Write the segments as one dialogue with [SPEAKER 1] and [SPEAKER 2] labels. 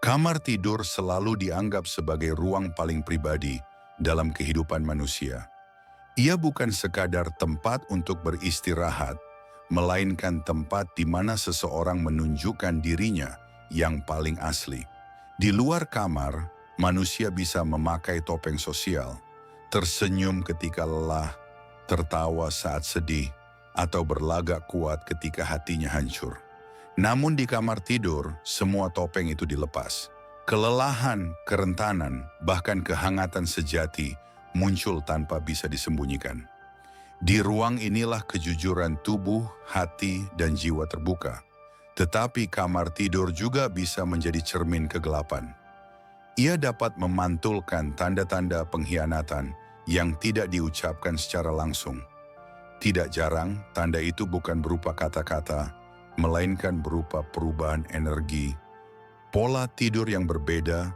[SPEAKER 1] Kamar tidur selalu dianggap sebagai ruang paling pribadi dalam kehidupan manusia. Ia bukan sekadar tempat untuk beristirahat, melainkan tempat di mana seseorang menunjukkan dirinya yang paling asli. Di luar kamar, manusia bisa memakai topeng sosial, tersenyum ketika lelah, tertawa saat sedih, atau berlagak kuat ketika hatinya hancur. Namun di kamar tidur, semua topeng itu dilepas. Kelelahan, kerentanan, bahkan kehangatan sejati muncul tanpa bisa disembunyikan. Di ruang inilah kejujuran tubuh, hati, dan jiwa terbuka. Tetapi kamar tidur juga bisa menjadi cermin kegelapan. Ia dapat memantulkan tanda-tanda pengkhianatan yang tidak diucapkan secara langsung. Tidak jarang, tanda itu bukan berupa kata-kata, melainkan berupa perubahan energi, pola tidur yang berbeda,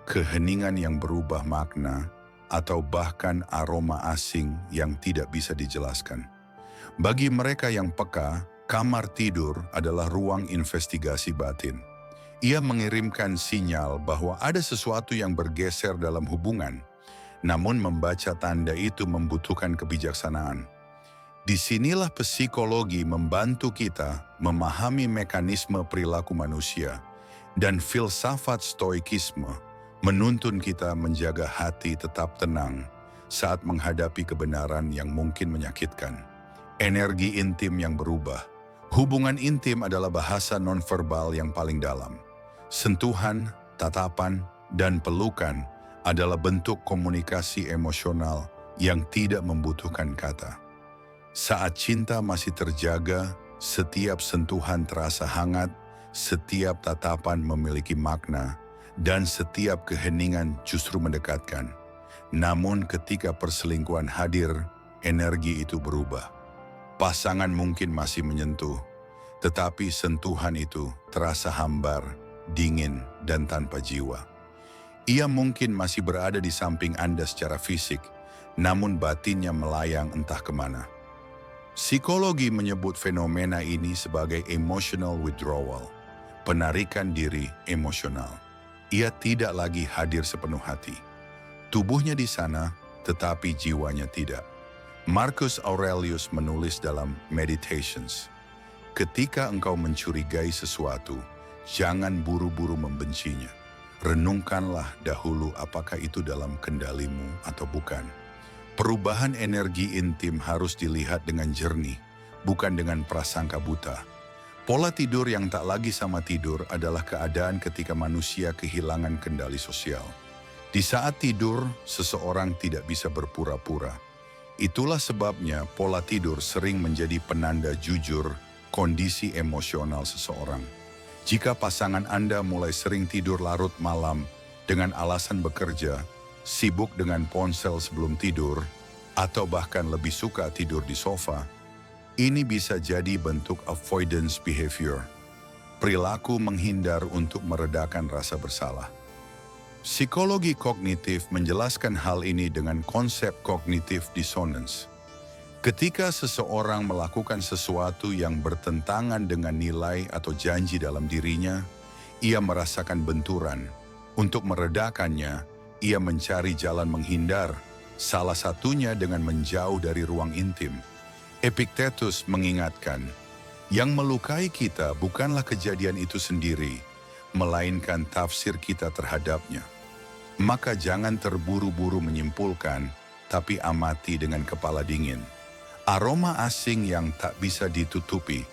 [SPEAKER 1] keheningan yang berubah makna, atau bahkan aroma asing yang tidak bisa dijelaskan. Bagi mereka yang peka, kamar tidur adalah ruang investigasi batin. Ia mengirimkan sinyal bahwa ada sesuatu yang bergeser dalam hubungan, namun membaca tanda itu membutuhkan kebijaksanaan. Disinilah psikologi membantu kita memahami mekanisme perilaku manusia, dan filsafat stoikisme menuntun kita menjaga hati tetap tenang saat menghadapi kebenaran yang mungkin menyakitkan. Energi intim yang berubah. Hubungan intim adalah bahasa nonverbal yang paling dalam. Sentuhan, tatapan, dan pelukan adalah bentuk komunikasi emosional yang tidak membutuhkan kata. Saat cinta masih terjaga, setiap sentuhan terasa hangat, setiap tatapan memiliki makna, dan setiap keheningan justru mendekatkan. Namun ketika perselingkuhan hadir, energi itu berubah. Pasangan mungkin masih menyentuh, tetapi sentuhan itu terasa hambar, dingin, dan tanpa jiwa. Ia mungkin masih berada di samping Anda secara fisik, namun batinnya melayang entah kemana. Psikologi menyebut fenomena ini sebagai emotional withdrawal, penarikan diri emosional. Ia tidak lagi hadir sepenuh hati. Tubuhnya di sana, tetapi jiwanya tidak. Marcus Aurelius menulis dalam Meditations, "Ketika engkau mencurigai sesuatu, jangan buru-buru membencinya. Renungkanlah dahulu apakah itu dalam kendalimu atau bukan." Perubahan energi intim harus dilihat dengan jernih, bukan dengan prasangka buta. Pola tidur yang tak lagi sama tidur adalah keadaan ketika manusia kehilangan kendali sosial. Di saat tidur, seseorang tidak bisa berpura-pura. Itulah sebabnya pola tidur sering menjadi penanda jujur kondisi emosional seseorang. Jika pasangan Anda mulai sering tidur larut malam dengan alasan bekerja, sibuk dengan ponsel sebelum tidur, atau bahkan lebih suka tidur di sofa, ini bisa jadi bentuk avoidance behavior, perilaku menghindar untuk meredakan rasa bersalah. Psikologi kognitif menjelaskan hal ini dengan konsep cognitive dissonance. Ketika seseorang melakukan sesuatu yang bertentangan dengan nilai atau janji dalam dirinya, ia merasakan benturan. Untuk meredakannya, ia mencari jalan menghindar, salah satunya dengan menjauh dari ruang intim. Epictetus mengingatkan, yang melukai kita bukanlah kejadian itu sendiri, melainkan tafsir kita terhadapnya. Maka jangan terburu-buru menyimpulkan, tapi amati dengan kepala dingin. Aroma asing yang tak bisa ditutupi,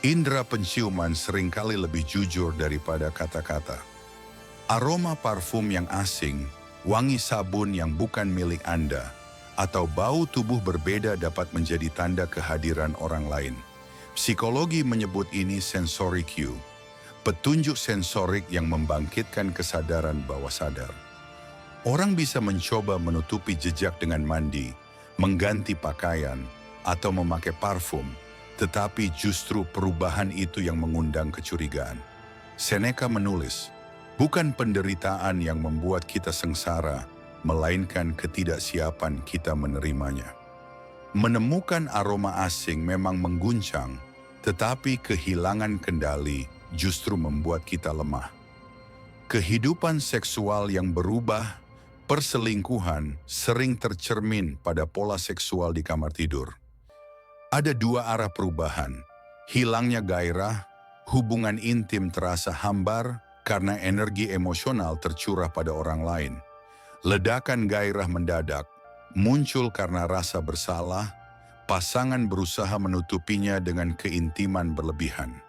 [SPEAKER 1] indera penciuman seringkali lebih jujur daripada kata-kata. Aroma parfum yang asing, wangi sabun yang bukan milik Anda, atau bau tubuh berbeda dapat menjadi tanda kehadiran orang lain. Psikologi menyebut ini sensory cue, petunjuk sensorik yang membangkitkan kesadaran bawah sadar. Orang bisa mencoba menutupi jejak dengan mandi, mengganti pakaian, atau memakai parfum, tetapi justru perubahan itu yang mengundang kecurigaan. Seneca menulis, bukan penderitaan yang membuat kita sengsara, melainkan ketidaksiapan kita menerimanya. Menemukan aroma asing memang mengguncang, tetapi kehilangan kendali justru membuat kita lemah. Kehidupan seksual yang berubah, perselingkuhan sering tercermin pada pola seksual di kamar tidur. Ada dua arah perubahan, hilangnya gairah, hubungan intim terasa hambar karena energi emosional tercurah pada orang lain. Ledakan gairah mendadak, muncul karena rasa bersalah, pasangan berusaha menutupinya dengan keintiman berlebihan.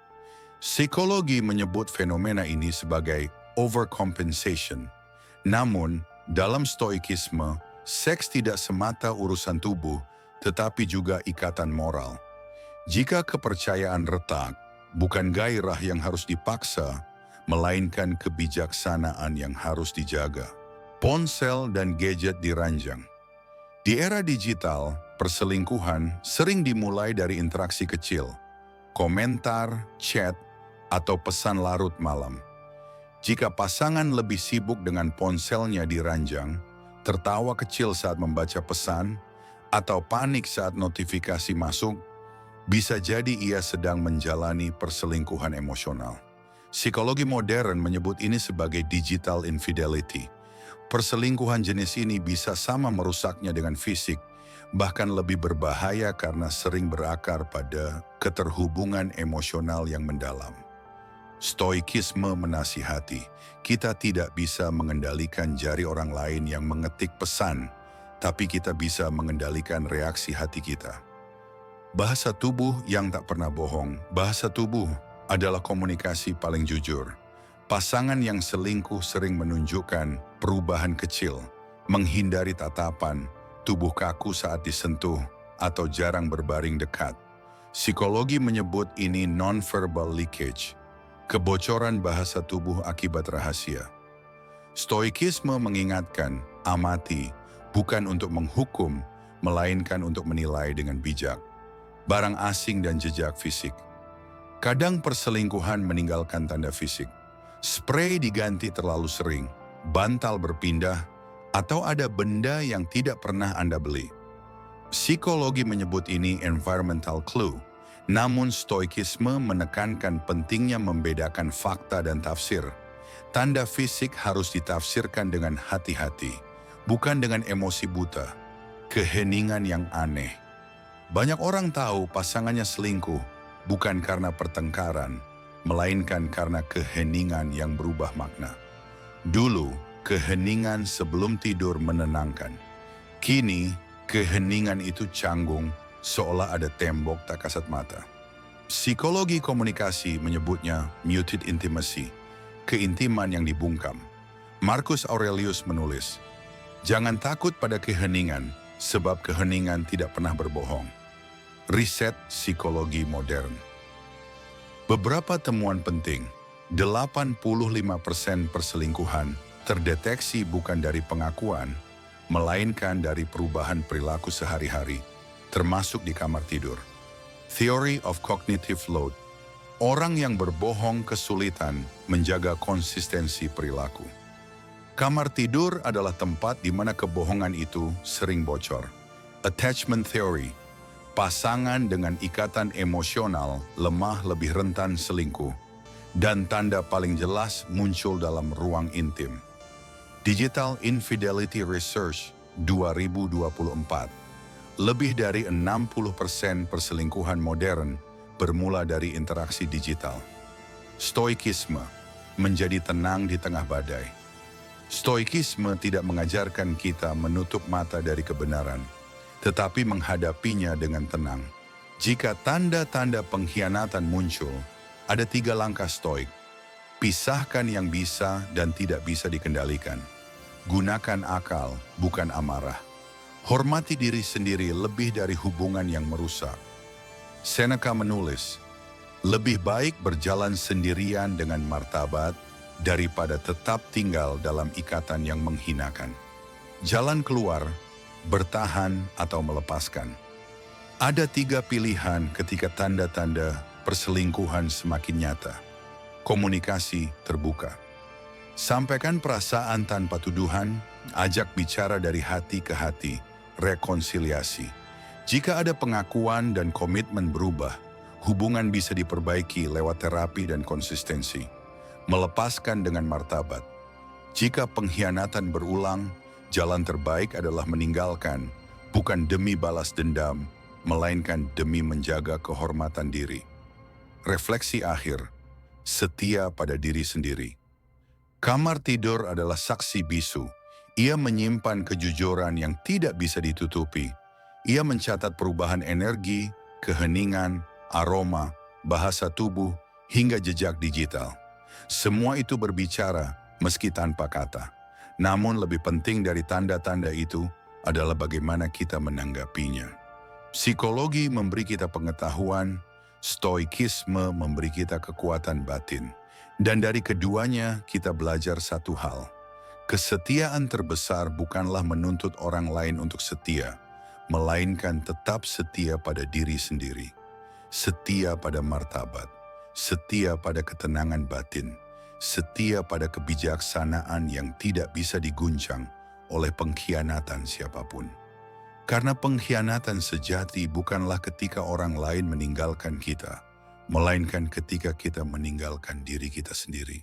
[SPEAKER 1] Psikologi menyebut fenomena ini sebagai overcompensation. Namun, dalam stoikisme, seks tidak semata urusan tubuh, tetapi juga ikatan moral. Jika kepercayaan retak, bukan gairah yang harus dipaksa, melainkan kebijaksanaan yang harus dijaga. Ponsel dan gadget diranjang. Di era digital, perselingkuhan sering dimulai dari interaksi kecil, komentar, chat, atau pesan larut malam. Jika pasangan lebih sibuk dengan ponselnya diranjang, tertawa kecil saat membaca pesan, atau panik saat notifikasi masuk, bisa jadi ia sedang menjalani perselingkuhan emosional. Psikologi modern menyebut ini sebagai digital infidelity. Perselingkuhan jenis ini bisa sama merusaknya dengan fisik, bahkan lebih berbahaya karena sering berakar pada keterhubungan emosional yang mendalam. Stoikisme menasihati, kita tidak bisa mengendalikan jari orang lain yang mengetik pesan, tapi kita bisa mengendalikan reaksi hati kita. Bahasa tubuh yang tak pernah bohong, bahasa tubuh adalah komunikasi paling jujur. Pasangan yang selingkuh sering menunjukkan perubahan kecil, menghindari tatapan, tubuh kaku saat disentuh, atau jarang berbaring dekat. Psikologi menyebut ini non-verbal leakage, kebocoran bahasa tubuh akibat rahasia. Stoikisme mengingatkan, amati, bukan untuk menghukum, melainkan untuk menilai dengan bijak. Barang asing dan jejak fisik. Kadang perselingkuhan meninggalkan tanda fisik. Spray diganti terlalu sering, bantal berpindah, atau ada benda yang tidak pernah Anda beli. Psikologi menyebut ini environmental clue. Namun stoikisme menekankan pentingnya membedakan fakta dan tafsir. Tanda fisik harus ditafsirkan dengan hati-hati, bukan dengan emosi buta, keheningan yang aneh. Banyak orang tahu pasangannya selingkuh bukan karena pertengkaran, melainkan karena keheningan yang berubah makna. Dulu, keheningan sebelum tidur menenangkan. Kini, keheningan itu canggung, seolah ada tembok tak kasat mata. Psikologi komunikasi menyebutnya muted intimacy, keintiman yang dibungkam. Marcus Aurelius menulis, jangan takut pada keheningan, sebab keheningan tidak pernah berbohong. Riset psikologi modern. Beberapa temuan penting, 85% perselingkuhan terdeteksi bukan dari pengakuan, melainkan dari perubahan perilaku sehari-hari, termasuk di kamar tidur. Theory of cognitive load. Orang yang berbohong kesulitan menjaga konsistensi perilaku. Kamar tidur adalah tempat di mana kebohongan itu sering bocor. Attachment theory. Pasangan dengan ikatan emosional lemah lebih rentan selingkuh, dan tanda paling jelas muncul dalam ruang intim. Digital Infidelity Research 2024. Lebih dari 60% perselingkuhan modern bermula dari interaksi digital. Stoikisme, menjadi tenang di tengah badai. Stoikisme tidak mengajarkan kita menutup mata dari kebenaran, tetapi menghadapinya dengan tenang. Jika tanda-tanda pengkhianatan muncul, ada 3 langkah stoik. Pisahkan yang bisa dan tidak bisa dikendalikan. Gunakan akal, bukan amarah. Hormati diri sendiri lebih dari hubungan yang merusak. Seneca menulis, lebih baik berjalan sendirian dengan martabat daripada tetap tinggal dalam ikatan yang menghinakan. Jalan keluar, bertahan atau melepaskan. Ada 3 pilihan ketika tanda-tanda perselingkuhan semakin nyata. Komunikasi terbuka. Sampaikan perasaan tanpa tuduhan, ajak bicara dari hati ke hati, rekonsiliasi. Jika ada pengakuan dan komitmen berubah, hubungan bisa diperbaiki lewat terapi dan konsistensi. melepaskan dengan martabat. Jika pengkhianatan berulang, jalan terbaik adalah meninggalkan, bukan demi balas dendam, melainkan demi menjaga kehormatan diri. Refleksi akhir, setia pada diri sendiri. Kamar tidur adalah saksi bisu. Ia menyimpan kejujuran yang tidak bisa ditutupi. Ia mencatat perubahan energi, keheningan, aroma, bahasa tubuh, hingga jejak digital. Semua itu berbicara meski tanpa kata. Namun lebih penting dari tanda-tanda itu adalah bagaimana kita menanggapinya. Psikologi memberi kita pengetahuan, stoikisme memberi kita kekuatan batin. Dan dari keduanya kita belajar satu hal. Kesetiaan terbesar bukanlah menuntut orang lain untuk setia, melainkan tetap setia pada diri sendiri. Setia pada martabat, setia pada ketenangan batin, setia pada kebijaksanaan yang tidak bisa diguncang oleh pengkhianatan siapapun. Karena pengkhianatan sejati bukanlah ketika orang lain meninggalkan kita, melainkan ketika kita meninggalkan diri kita sendiri.